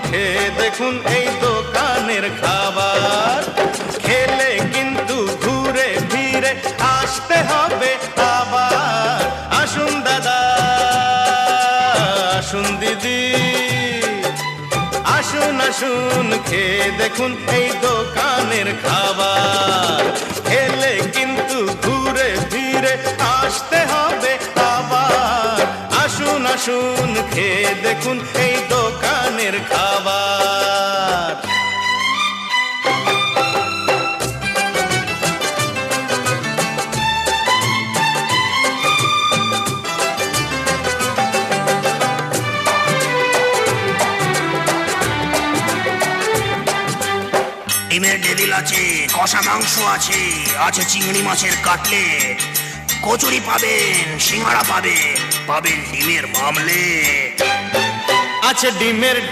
খেয়ে দেখুন এই দোকানের খাবার। খেলে কিন্তু ঘুরে ফিরে আসতে হবে আবার। আসুন দাদা, আসুন দিদি, আসুন আসুন খেয়ে দেখুন এই দোকানের খাবার। খেলে কিন্তু ঘুরে ফিরে আসতে হবে আবার। আসুন আসুন খেয়ে দেখুন এই দোকানের খাবার। ডিমের ডেভিল আছে, কষা মাংস আছে, আছে চিংড়ি মাছের কাটলেট, কচুরি পাবেন, সিঙ্গাড়া পাবেন, পাবেন ডিমের মামলেট। আছে ডিমের